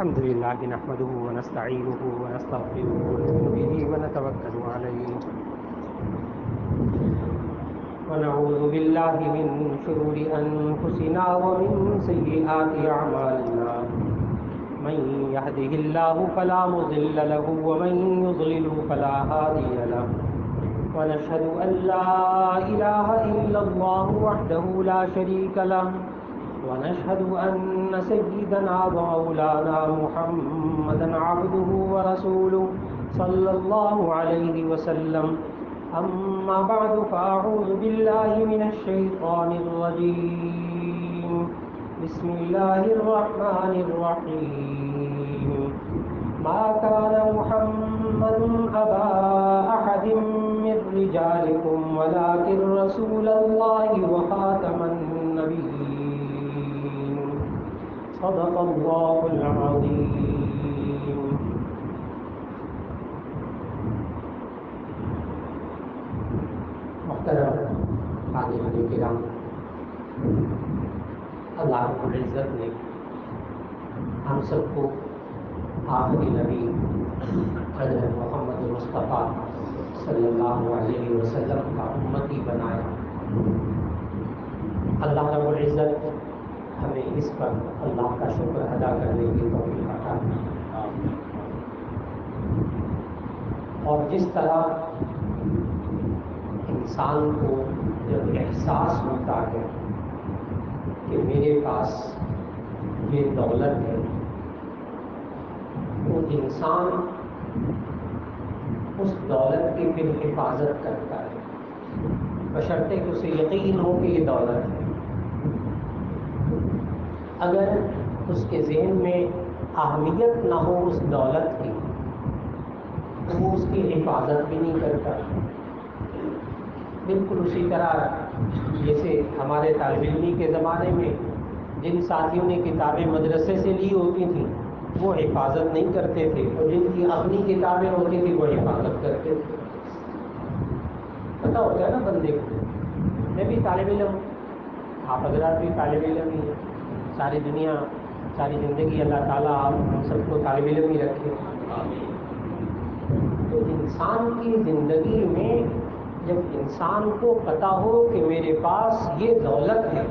الحمد لله نحمده ونستعينه ونستغفره ونؤمن به ونتوكل عليه ونعوذ بالله من شرور أنفسنا ومن سيئات أعمالنا من يهده الله فلا مضل له ومن يضلل فلا هادي له ونشهد أن لا إله إلا الله وحده لا شريك له ونشهد أن سيدنا ومولانا محمدا عبده ورسوله صلى الله عليه وسلم أما بعد فأعوذ بالله من الشيطان الرجيم بسم الله الرحمن الرحيم ما كان محمد أبا أحد من رجالكم ولكن رسول الله وخاتم النبيين صدق الله العظيم. محترم حاضرین کرام، اللہ رب العزت نے ہم سب کو آخری نبی حضرت محمد مصطفیٰ صلی اللہ علیہ وسلم کا امتی بنایا. اللہ رب العزت ہمیں اس پر اللہ کا شکر ادا کرنے کی توفیق عطا فرمائے. اور جس طرح انسان کو جب احساس ہوتا ہے کہ میرے پاس یہ دولت ہے تو انسان اس دولت کی پھر حفاظت کرتا ہے بشرطے کہ اسے یقین ہو کہ یہ دولت ہے. اگر اس کے ذہن میں اہمیت نہ ہو اس دولت کی تو وہ اس کی حفاظت بھی نہیں کرتا. بالکل اسی طرح جیسے ہمارے طالب علمی کے زمانے میں جن ساتھیوں نے کتابیں مدرسے سے لی ہوتی تھیں وہ حفاظت نہیں کرتے تھے اور جن کی اپنی کتابیں ہوتی تھیں وہ حفاظت کرتے تھے. پتہ ہوتا ہے نا بندے کو، میں بھی طالب علم ہوں، آپ حضرات بھی طالب علم ہی ہیں. ساری دنیا ساری زندگی اللہ تعالیٰ آپ ہم سب کو طالب علم ہی رکھے. تو انسان کی زندگی میں جب انسان کو پتہ ہو کہ میرے پاس یہ دولت ہے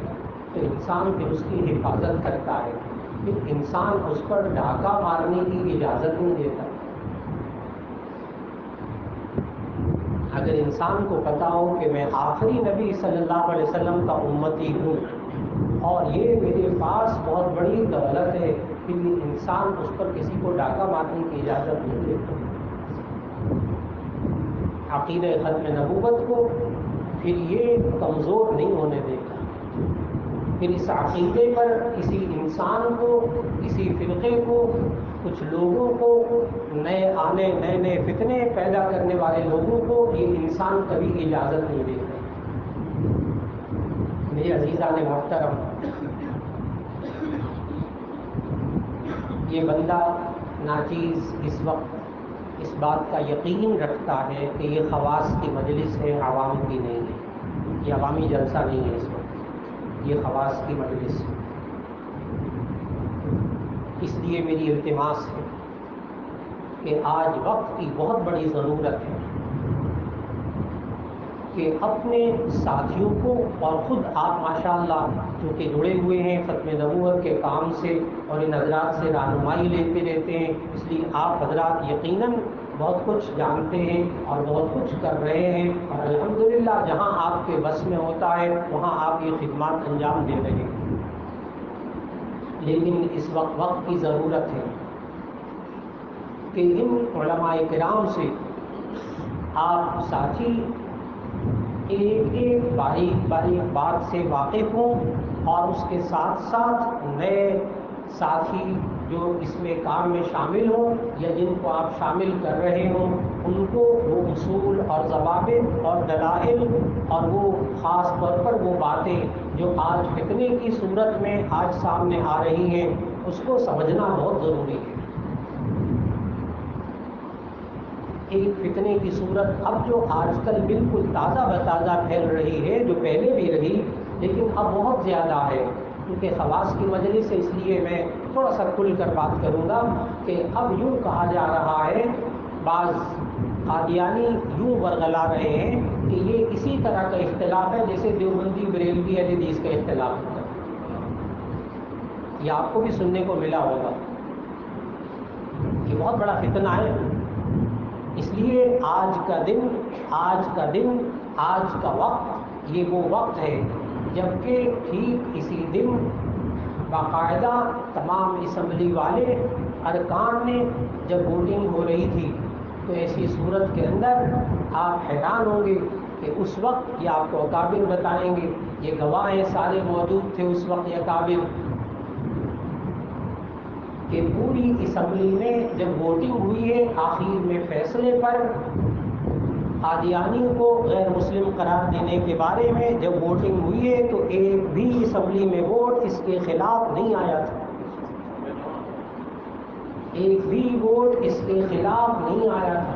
تو انسان پھر اس کی حفاظت کرتا ہے. پھر انسان اس پر ڈاکہ مارنے کی اجازت نہیں دیتا. اگر انسان کو پتہ ہو کہ میں آخری نبی صلی اللہ علیہ وسلم کا امتی ہوں اور یہ میرے پاس بہت بڑی دولت ہے، پھر انسان اس پر کسی کو ڈاکہ مارنے کی اجازت نہیں دیتا. عقیدہ ختم نبوت کو پھر یہ کمزور نہیں ہونے دیتا. پھر اس عقیدے پر کسی انسان کو، کسی فرقے کو، کچھ لوگوں کو، نئے فتنے پیدا کرنے والے لوگوں کو یہ انسان کبھی اجازت نہیں دیتا. میرے عزیزان محترم، یہ بندہ ناچیز اس وقت اس بات کا یقین رکھتا ہے کہ یہ خواص کی مجلس ہے، عوام کی نہیں ہے. یہ عوامی جلسہ نہیں ہے، اس وقت یہ خواص کی مجلس ہے. اس لیے میری التماس ہے کہ آج وقت کی بہت بڑی ضرورت ہے کہ اپنے ساتھیوں کو اور خود آپ ماشاءاللہ چونکہ جڑے ہوئے ہیں ختم نبوت کے کام سے اور ان حضرات سے رہنمائی لیتے رہتے ہیں، اس لیے آپ حضرات یقیناً بہت کچھ جانتے ہیں اور بہت کچھ کر رہے ہیں اور الحمدللہ جہاں آپ کے بس میں ہوتا ہے وہاں آپ یہ خدمات انجام دے رہے ہیں. لیکن اس وقت کی ضرورت ہے کہ ان علماء کرام سے آپ ساتھی ایک باریک بات سے واقف ہوں اور اس کے ساتھ ساتھ نئے ساتھی جو اس میں کام میں شامل ہوں یا جن کو آپ شامل کر رہے ہوں ان کو وہ اصول اور ضوابط اور دلائل اور وہ خاص طور پر وہ باتیں جو آج فتنے کی صورت میں آج سامنے آ رہی ہیں اس کو سمجھنا بہت ضروری ہے. ایک فتنے کی صورت اب جو آج کل بالکل تازہ بتازہ پھیل رہی ہے، جو پہلے بھی رہی لیکن اب بہت زیادہ ہے، کیونکہ خواص کی مجلس ہے اس لیے میں تھوڑا سا کھل کر بات کروں گا کہ اب یوں کہا جا رہا ہے، بعض قادیانی یوں ورغلا رہے ہیں کہ یہ اسی طرح کا اختلاف ہے جیسے دیوبندی بریلوی اہل حدیث کا اختلاف ہوتا ہے۔ یہ آپ کو بھی سننے کو ملا ہوگا، یہ بہت بڑا فتنہ ہے۔ اس لیے آج کا دن، آج کا وقت، یہ وہ وقت ہے جبکہ ٹھیک اسی دن باقاعدہ تمام اسمبلی والے ارکان نے جب ووٹنگ ہو رہی تھی تو ایسی صورت کے اندر آپ حیران ہوں گے کہ اس وقت یہ آپ کو اکابر بتائیں گے، یہ گواہ ہیں سارے موجود تھے اس وقت یہ اکابر، کہ پوری اسمبلی میں جب ووٹنگ ہوئی ہے آخر میں فیصلے پر قادیانیوں کو غیر مسلم قرار دینے کے بارے میں جب ووٹنگ ہوئی ہے تو ایک بھی اسمبلی میں ووٹ اس کے خلاف نہیں آیا تھا، ایک بھی ووٹ اس کے خلاف نہیں آیا تھا۔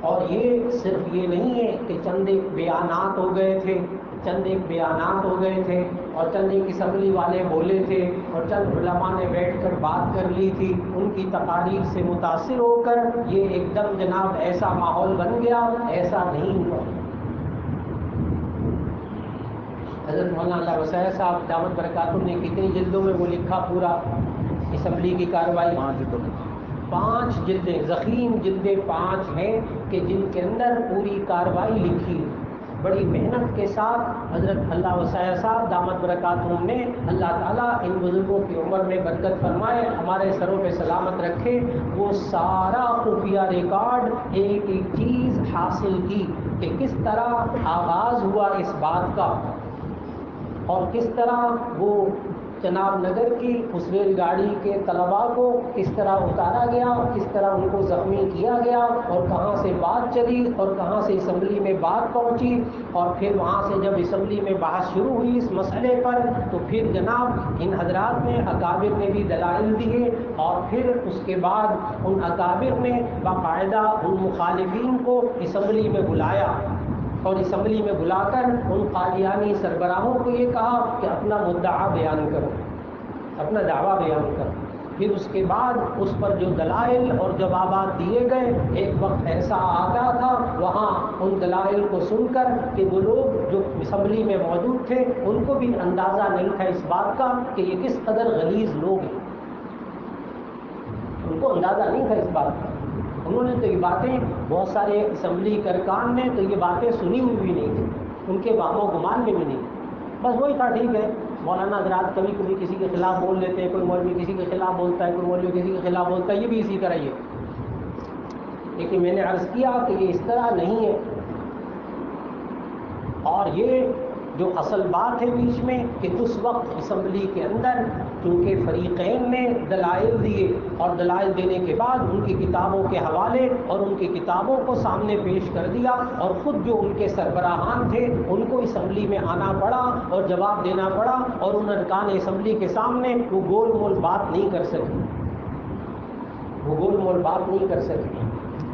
اور یہ صرف یہ نہیں ہے کہ چند ایک بیانات ہو گئے تھے اور چند ایک اسمبلی والے بولے تھے اور چند علماء نے بیٹھ کر بات کر لی تھی، ان کی تقاریر سے متاثر ہو کر یہ ایک دم جناب ایسا ماحول بن گیا، ایسا نہیں ہوا۔ حضرت مولانا اللہ وسائل صاحب دامت برکاتہ نے کتنی جلدوں میں وہ لکھا پورا اسمبلی کی کارروائی؟ 5 جلدیں، ضخیم جلدیں 5 ہیں کہ جن کے اندر پوری کارروائی لکھی، بڑی محنت کے ساتھ حضرت اللہ وسائل صاحب دامت برکاتہم نے، اللہ تعالیٰ ان بزرگوں کی عمر میں برکت فرمائے، ہمارے سروں پہ سلامت رکھے، وہ سارا خفیہ ریکارڈ ایک ایک چیز حاصل کی کہ کس طرح آغاز ہوا اس بات کا اور کس طرح وہ جناب نگر کی اس ریل گاڑی کے طلباء کو کس طرح اتارا گیا، کس طرح ان کو زخمی کیا گیا اور کہاں سے بات چلی اور کہاں سے اسمبلی میں بات پہنچی، اور پھر وہاں سے جب اسمبلی میں بحث شروع ہوئی اس مسئلے پر تو پھر جناب ان حضرات نے اکابر نے بھی دلائل دیے اور پھر اس کے بعد ان اکابر نے باقاعدہ ان مخالفین کو اسمبلی میں بلایا اور اسمبلی میں بلا کر ان قادیانی سربراہوں کو یہ کہا کہ اپنا مدعا بیان کرو، اپنا دعویٰ بیان کرو۔ پھر اس کے بعد اس پر جو دلائل اور جوابات دیے گئے، ایک وقت ایسا آتا تھا وہاں ان دلائل کو سن کر کہ وہ لوگ جو اسمبلی میں موجود تھے ان کو بھی اندازہ نہیں تھا اس بات کا کہ یہ کس قدر غلیظ لوگ ہیں، ان کو اندازہ نہیں تھا اس بات کا۔ انہوں نے تو یہ باتیں، بہت سارے اسمبلی کے ارکان نے تو یہ باتیں سنی ہوئی بھی نہیں تھی، ان کے وہم و گمان میں بھی نہیں، بس وہی تھا ٹھیک ہے مولانا حضرات کبھی کبھی کسی کے خلاف بول لیتے ہیں، کوئی مولوی کسی کے خلاف بولتا ہے، کوئی مولوی کسی کے خلاف بولتا ہے، یہ بھی اسی طرح ہی ہے۔ لیکن میں نے عرض کیا کہ یہ اس طرح نہیں ہے، اور یہ جو اصل بات ہے بیچ میں کہ اس وقت اسمبلی کے اندر چونکہ فریقین نے دلائل دیے اور دلائل دینے کے بعد ان کی کتابوں کے حوالے اور ان کی کتابوں کو سامنے پیش کر دیا، اور خود جو ان کے سربراہان تھے ان کو اسمبلی میں آنا پڑا اور جواب دینا پڑا، اور ان ارکان اسمبلی کے سامنے وہ گول مول بات نہیں کر سکے،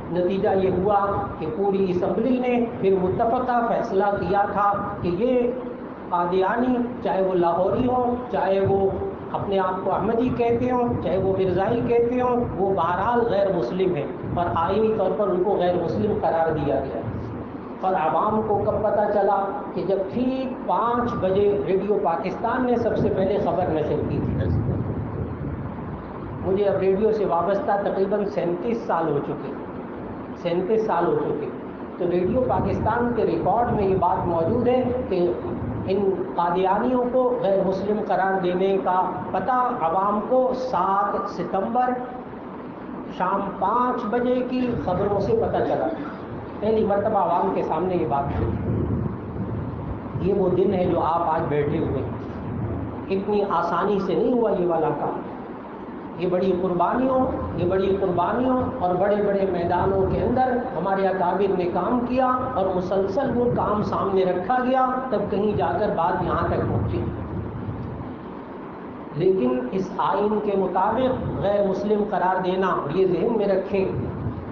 نتیجہ یہ ہوا کہ پوری اسمبلی نے پھر متفقہ فیصلہ کیا تھا کہ یہ قادیانی چاہے وہ لاہوری ہوں، چاہے وہ اپنے آپ کو احمدی کہتے ہوں، چاہے وہ مرزائی کہتے ہوں، وہ بہرحال غیر مسلم ہیں اور آئینی طور پر ان کو غیر مسلم قرار دیا گیا۔ اور عوام کو کب پتہ چلا کہ جب ٹھیک 5 بجے ریڈیو پاکستان نے سب سے پہلے خبر نشر کی تھی۔ مجھے اب ریڈیو سے وابستہ تقریباً 37 سال ہو چکے، تو ریڈیو پاکستان کے ریکارڈ میں یہ بات موجود ہے کہ ان قادیانیوں کو غیر مسلم قرار دینے کا پتہ عوام کو 7 ستمبر شام 5 بجے کی خبروں سے پتہ چلا، پہلی مرتبہ عوام کے سامنے یہ بات ہوئی۔ یہ وہ دن ہے جو آپ آج بیٹھے ہوئے ہیں، اتنی آسانی سے نہیں ہوا یہ والا کام، یہ بڑی قربانیوں اور بڑے بڑے میدانوں کے اندر ہمارے اکابر نے کام کیا اور مسلسل وہ کام سامنے رکھا گیا، تب کہیں جا کر بات یہاں تک پہنچی۔ لیکن اس آئین کے مطابق غیر مسلم قرار دینا، یہ ذہن میں رکھیں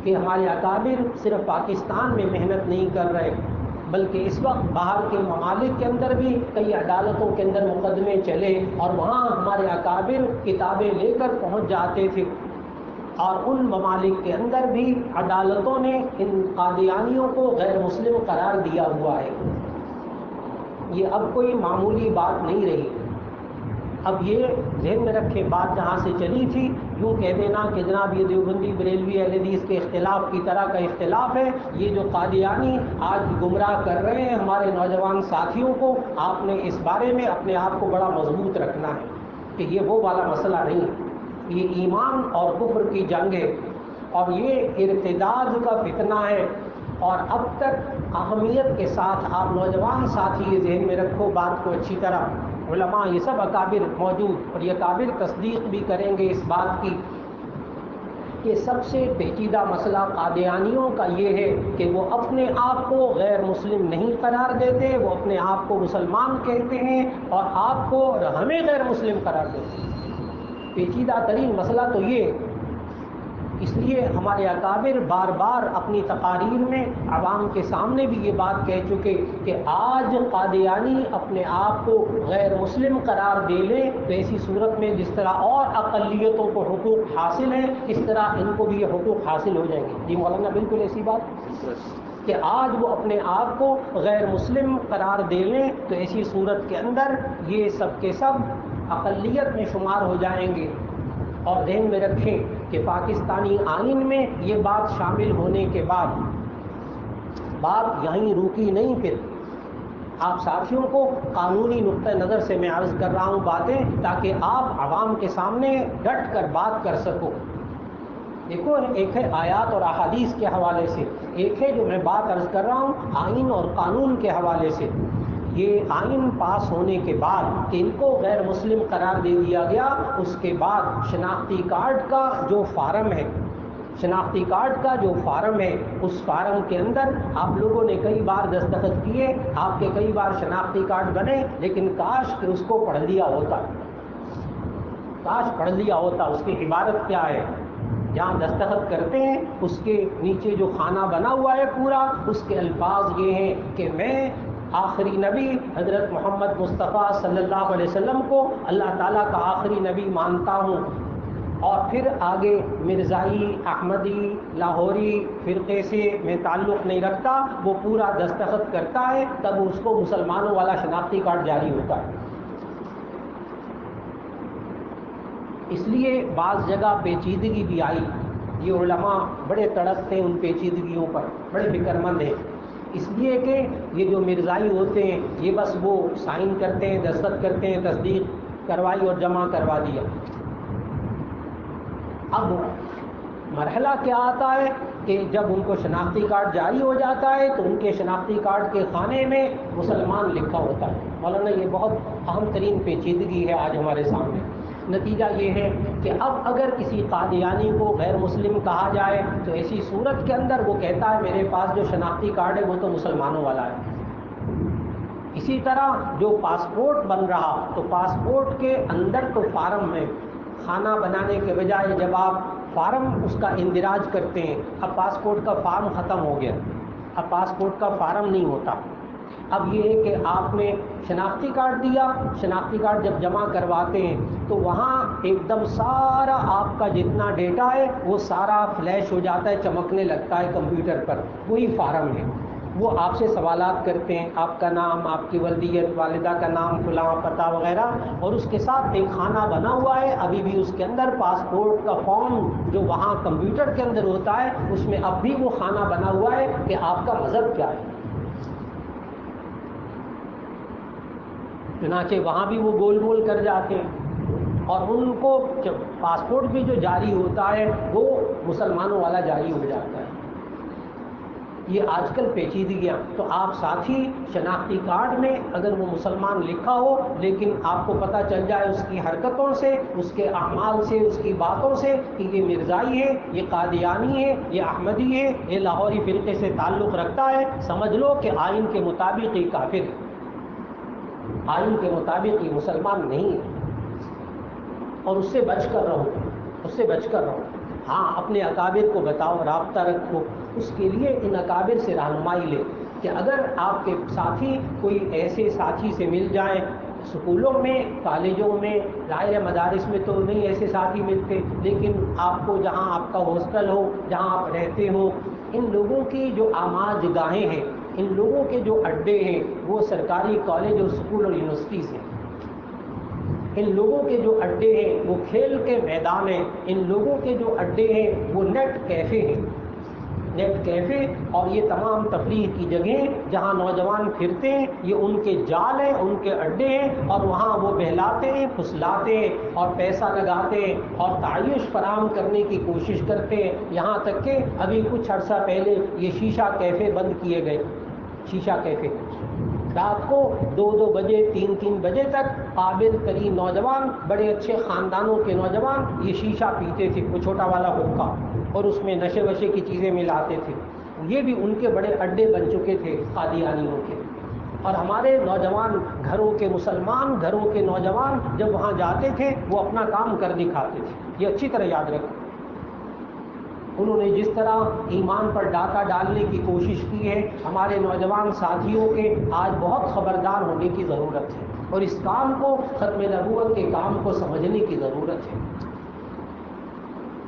کہ ہمارے اکابر صرف پاکستان میں محنت نہیں کر رہے بلکہ اس وقت باہر کے ممالک کے اندر بھی کئی عدالتوں کے اندر مقدمے چلے اور وہاں ہمارے اکابر کتابیں لے کر پہنچ جاتے تھے، اور ان ممالک کے اندر بھی عدالتوں نے ان قادیانیوں کو غیر مسلم قرار دیا ہوا ہے۔ یہ اب کوئی معمولی بات نہیں رہی۔ اب یہ ذہن میں رکھے، بات جہاں سے چلی تھی یوں کہہ دینا کہ جناب یہ دیوبندی بریلوی اہل حدیث کے اختلاف کی طرح کا اختلاف ہے، یہ جو قادیانی آج گمراہ کر رہے ہیں ہمارے نوجوان ساتھیوں کو، آپ نے اس بارے میں اپنے آپ کو بڑا مضبوط رکھنا ہے کہ یہ وہ والا مسئلہ نہیں ہے، یہ ایمان اور کفر کی جنگ ہے اور یہ ارتداد کا فتنہ ہے۔ اور اب تک اہمیت کے ساتھ آپ نوجوان ساتھی یہ ذہن میں رکھو بات کو اچھی طرح، علماء یہ سب اکابر موجود اور یہ اکابر تصدیق بھی کریں گے اس بات کی کہ سب سے پیچیدہ مسئلہ قادیانیوں کا یہ ہے کہ وہ اپنے آپ کو غیر مسلم نہیں قرار دیتے، وہ اپنے آپ کو مسلمان کہتے ہیں اور آپ کو اور ہمیں غیر مسلم قرار دیتے ہیں۔ پیچیدہ ترین مسئلہ تو یہ، اس لیے ہمارے اکابر بار بار اپنی تقاریر میں عوام کے سامنے بھی یہ بات کہہ چکے کہ آج قادیانی اپنے آپ کو غیر مسلم قرار دے لیں تو ایسی صورت میں جس طرح اور اقلیتوں کو حقوق حاصل ہیں اس طرح ان کو بھی یہ حقوق حاصل ہو جائیں گے۔ جی مولانا بالکل ایسی بات کہ آج وہ اپنے آپ کو غیر مسلم قرار دے لیں تو ایسی صورت کے اندر یہ سب کے سب اقلیت میں شمار ہو جائیں گے۔ اور ذہن میں رکھیں کہ پاکستانی آئین میں یہ بات شامل ہونے کے بعد بات یہیں رکی نہیں، پھر آپ ساتھیوں کو قانونی نقطہ نظر سے میں عرض کر رہا ہوں باتیں تاکہ آپ عوام کے سامنے ڈٹ کر بات کر سکو۔ دیکھو ایک ہے آیات اور احادیث کے حوالے سے، ایک ہے جو میں بات عرض کر رہا ہوں آئین اور قانون کے حوالے سے۔ یہ آئین پاس ہونے کے بعد کہ ان کو غیر مسلم قرار دے دیا گیا، اس کے بعد شناختی کارڈ کا جو فارم ہے، شناختی کارڈ کا جو فارم ہے اس فارم کے اندر آپ لوگوں نے کئی بار دستخط کیے، آپ کے کئی بار شناختی کارڈ بنے، لیکن کاش کہ اس کو پڑھ لیا ہوتا، کاش پڑھ لیا ہوتا۔ اس کی عبارت کیا ہے؟ جہاں دستخط کرتے ہیں اس کے نیچے جو خانہ بنا ہوا ہے پورا، اس کے الفاظ یہ ہیں کہ میں آخری نبی حضرت محمد مصطفیٰ صلی اللہ علیہ وسلم کو اللہ تعالیٰ کا آخری نبی مانتا ہوں، اور پھر آگے مرزائی، احمدی، لاہوری فرقے سے میں تعلق نہیں رکھتا، وہ پورا دستخط کرتا ہے، تب اس کو مسلمانوں والا شناختی کارڈ جاری ہوتا ہے۔ اس لیے بعض جگہ پیچیدگی بھی آئی، یہ علماء بڑے تڑپتے ہیں ان پیچیدگیوں پر، بڑے فکر مند ہیں، اس لیے کہ یہ جو مرزائی ہوتے ہیں یہ بس وہ سائن کرتے ہیں، دستخط کرتے ہیں، تصدیق کروائی اور جمع کروا دیا۔ اب مرحلہ کیا آتا ہے کہ جب ان کو شناختی کارڈ جاری ہو جاتا ہے تو ان کے شناختی کارڈ کے خانے میں مسلمان لکھا ہوتا ہے۔ مولانا یہ بہت اہم ترین پیچیدگی ہے آج ہمارے سامنے۔ نتیجہ یہ ہے کہ اب اگر کسی قادیانی کو غیر مسلم کہا جائے تو ایسی صورت کے اندر وہ کہتا ہے میرے پاس جو شناختی کارڈ ہے وہ تو مسلمانوں والا ہے۔ اسی طرح جو پاسپورٹ بن رہا تو پاسپورٹ کے اندر تو فارم ہے، خانہ بنانے کے بجائے جب آپ فارم اس کا اندراج کرتے ہیں، اب پاسپورٹ کا فارم ختم ہو گیا، اب پاسپورٹ کا فارم نہیں ہوتا، اب یہ ہے کہ آپ نے شناختی کارڈ دیا، شناختی کارڈ جب جمع کرواتے ہیں تو وہاں ایک دم سارا آپ کا جتنا ڈیٹا ہے وہ سارا فلیش ہو جاتا ہے، چمکنے لگتا ہے کمپیوٹر پر، وہی فارم ہے۔ وہ آپ سے سوالات کرتے ہیں، آپ کا نام، آپ کی والدیت، والدہ کا نام، فلاں پتہ وغیرہ، اور اس کے ساتھ ایک خانہ بنا ہوا ہے ابھی بھی اس کے اندر پاسپورٹ کا فارم جو وہاں کمپیوٹر کے اندر ہوتا ہے اس میں اب بھی وہ خانہ بنا ہوا ہے کہ آپ کا مذہب کیا ہے۔ چنانچہ وہاں بھی وہ گول مول کر جاتے ہیں اور ان کو جب پاسپورٹ بھی جو جاری ہوتا ہے وہ مسلمانوں والا جاری ہو جاتا ہے۔ یہ آج کل پیچیدگیاں، تو آپ ساتھی شناختی کارڈ میں اگر وہ مسلمان لکھا ہو لیکن آپ کو پتہ چل جائے اس کی حرکتوں سے، اس کے اعمال سے، اس کی باتوں سے کہ یہ مرزائی ہے، یہ قادیانی ہے، یہ احمدی ہے، یہ لاہوری فرقے سے تعلق رکھتا ہے، سمجھ لو کہ آئین کے مطابق یہ کافر ہے، آئین کے مطابق یہ مسلمان نہیں ہے، اور اس سے بچ کر رہو، اس سے بچ کر رہو۔ ہاں اپنے اکابر کو بتاؤ، رابطہ رکھو، اس کے لیے ان اکابر سے رہنمائی لے کہ اگر آپ کے ساتھی کوئی ایسے ساتھی سے مل جائیں، اسکولوں میں، کالجوں میں، ظاہر مدارس میں تو نہیں ایسے ساتھی ملتے، لیکن آپ کو جہاں آپ کا ہاسٹل ہو، جہاں آپ رہتے ہو، ان لوگوں کی جو آماج گاہیں ہیں، ان لوگوں کے جو اڈے ہیں، وہ سرکاری کالج اور اسکول اور یونیورسٹیز ہیں۔ ان لوگوں کے جو اڈے ہیں وہ کھیل کے میدان ہیں، ان لوگوں کے جو اڈے ہیں وہ نیٹ کیفے ہیں، نیٹ کیفے اور یہ تمام تفریح کی جگہیں جہاں نوجوان پھرتے ہیں، یہ ان کے جال ہیں، ان کے اڈے ہیں، اور وہاں وہ بہلاتے ہیں، پھسلاتے ہیں اور پیسہ لگاتے ہیں اور تعیش فراہم کرنے کی کوشش کرتے ہیں۔ یہاں تک کہ ابھی کچھ عرصہ پہلے یہ شیشہ کیفے بند کیے گئے، شیشہ کیفے رات کو 2 بجے 3 بجے تک قابل ترین نوجوان، بڑے اچھے خاندانوں کے نوجوان یہ شیشہ پیتے تھے، وہ چھوٹا والا حقہ، اور اس میں نشے وشے کی چیزیں ملاتے تھے۔ یہ بھی ان کے بڑے اڈے بن چکے تھے قادیانیوں کے۔ اور ہمارے نوجوان گھروں کے، مسلمان گھروں کے نوجوان جب وہاں جاتے تھے وہ اپنا کام کر دکھاتے تھے۔ یہ اچھی طرح یاد رکھیں، انہوں نے جس طرح ایمان پر ڈاکہ ڈالنے کی کوشش کی ہے، ہمارے نوجوان ساتھیوں کے آج بہت خبردار ہونے کی ضرورت ہے، اور اس کام کو، ختم نبوت کے کام کو سمجھنے کی ضرورت ہے۔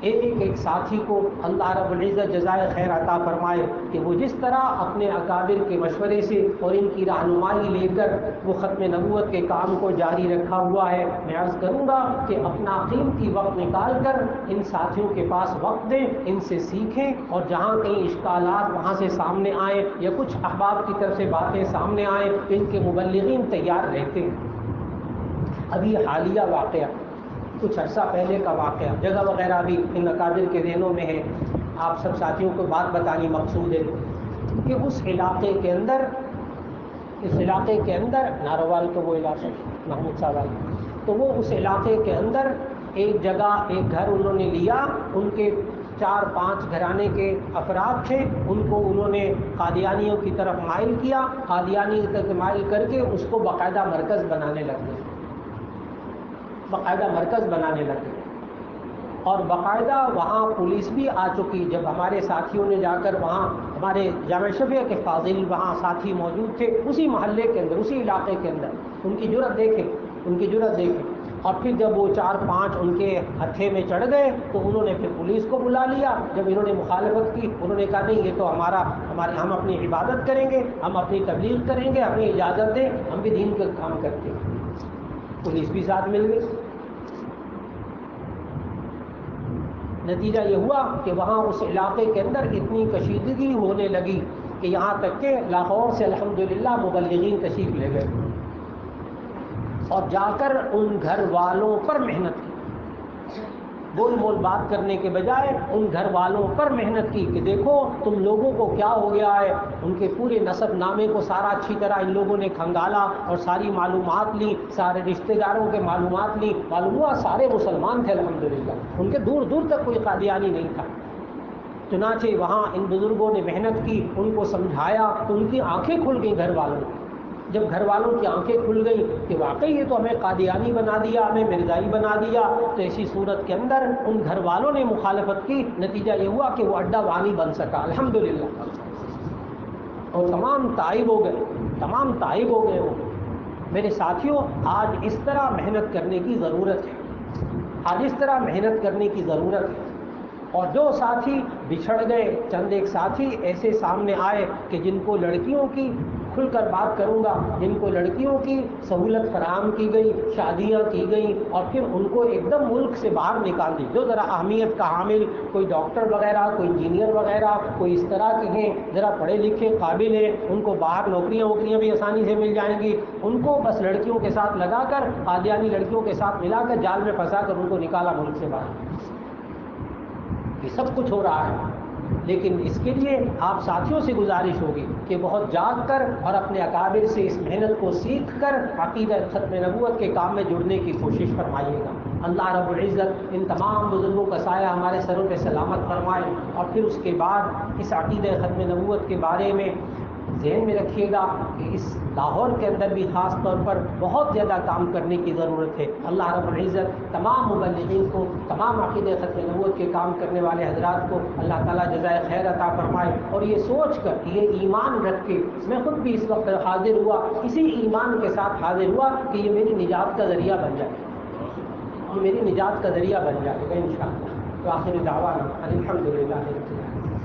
ایک ایک ساتھی کو اللہ رب العزت جزائے خیر عطا فرمائے کہ وہ جس طرح اپنے اکابر کے مشورے سے اور ان کی رہنمائی لے کر وہ ختم نبوت کے کام کو جاری رکھا ہوا ہے۔ میں عرض کروں گا کہ اپنا قیمتی وقت نکال کر ان ساتھیوں کے پاس وقت دیں، ان سے سیکھیں، اور جہاں کہیں اشکالات وہاں سے سامنے آئیں یا کچھ احباب کی طرف سے باتیں سامنے آئیں تو ان کے مبلغین تیار رہتے ہیں۔ ابھی حالیہ واقعہ، کچھ عرصہ پہلے کا واقعہ، جگہ وغیرہ بھی ان اکابر کے ذہنوں میں ہے، آپ سب ساتھیوں کو بات بتانی مقصود ہے کہ اس علاقے کے اندر ناروال کا وہ علاقہ محمود صاحب، تو وہ اس علاقے کے اندر ایک جگہ، ایک گھر انہوں نے لیا، ان کے 4-5 گھرانے کے افراد تھے، ان کو انہوں نے قادیانیوں کی طرف مائل کیا، قادیانی کی طرف مائل کر کے اس کو باقاعدہ مرکز بنانے لگے، باقاعدہ مرکز بنانے لگے، اور باقاعدہ وہاں پولیس بھی آ چکی۔ جب ہمارے ساتھیوں نے جا کر وہاں، ہمارے جامعہ شفیع کے فاضل وہاں ساتھی موجود تھے، اسی محلے کے اندر، اسی علاقے کے اندر، ان کی جرأت دیکھیں، اور پھر جب وہ 4-5 ان کے ہتھے میں چڑھ گئے تو انہوں نے پھر پولیس کو بلا لیا۔ جب انہوں نے مخالفت کی، انہوں نے کہا نہیں، یہ تو ہم اپنی عبادت کریں گے، ہم اپنی تبلیغ کریں گے، ہمیں اجازت دیں، ہم بھی دین کا کام کرتے ہیں۔ پولیس بھی ساتھ مل گئی۔ نتیجہ یہ ہوا کہ وہاں اس علاقے کے اندر اتنی کشیدگی ہونے لگی کہ یہاں تک کہ لاہور سے الحمدللہ مبلغین تشریف لے گئے اور جا کر ان گھر والوں پر محنت کی، گول مول بات کرنے کے بجائے ان گھر والوں پر محنت کی کہ دیکھو تم لوگوں کو کیا ہو گیا ہے۔ ان کے پورے نسب نامے کو سارا اچھی طرح ان لوگوں نے کھنگالا اور ساری معلومات لی، سارے رشتہ داروں کے معلومات لی، معلوم ہوا سارے مسلمان تھے الحمدللہ، ان کے دور دور تک کوئی قادیانی نہیں تھا۔ چنانچہ وہاں ان بزرگوں نے محنت کی، ان کو سمجھایا تو ان کی آنکھیں کھل گئیں گھر والوں کی۔ جب گھر والوں کی آنکھیں کھل گئی کہ واقعی یہ تو ہمیں قادیانی بنا دیا، ہمیں مرزائی بنا دیا، تو ایسی صورت کے اندر ان گھر والوں نے مخالفت کی۔ نتیجہ یہ ہوا کہ وہ اڈا وانی بن سکا الحمدللہ، اور تمام تائب ہو گئے وہ۔ میرے ساتھیوں، آج اس طرح محنت کرنے کی ضرورت ہے، اور جو ساتھی بچھڑ گئے، چند ایک ساتھی ایسے سامنے آئے کہ جن کو لڑکیوں کی، کھل کر بات کروں گا، جن کو لڑکیوں کی سہولت فراہم کی گئی، شادیاں کی گئیں، اور پھر ان کو ایک دم ملک سے باہر نکال دی۔ جو ذرا اہمیت کا حامل، کوئی ڈاکٹر وغیرہ، کوئی انجینئر وغیرہ، کوئی اس طرح کے ہیں، ذرا پڑھے لکھے قابل ہیں، ان کو باہر نوکریاں بھی آسانی سے مل جائیں گی، ان کو بس لڑکیوں کے ساتھ لگا کر، قادیانی لڑکیوں کے ساتھ ملا کر جال میں پھنسا کر ان کو نکالا ملک سے باہر۔ یہ سب کچھ ہو رہا ہے، لیکن اس کے لیے آپ ساتھیوں سے گزارش ہوگی کہ بہت جاگ کر اور اپنے اکابر سے اس محنت کو سیکھ کر عقیدہ ختم نبوت کے کام میں جڑنے کی کوشش فرمائیے گا۔ اللہ رب العزت ان تمام بزرگوں کا سایہ ہمارے سروں پہ سلامت فرمائے، اور پھر اس کے بعد اس عقیدہ ختم نبوت کے بارے میں ذہن میں رکھیے گا کہ اس لاہور کے اندر بھی خاص طور پر بہت زیادہ کام کرنے کی ضرورت ہے۔ اللہ رب العزت تمام مبلغین کو، تمام عقیدہ ختم نبوت کے کام کرنے والے حضرات کو اللہ تعالیٰ جزائے خیر عطا فرمائے، اور یہ سوچ کر، یہ ایمان رکھ کے، میں خود بھی اس وقت حاضر ہوا، اسی ایمان کے ساتھ حاضر ہوا کہ یہ میری نجات کا ذریعہ بن جائے، یہ میری نجات کا ذریعہ بن جائے گا انشاءاللہ۔ تو آخر دعوانا الحمدللہ رب العالمین۔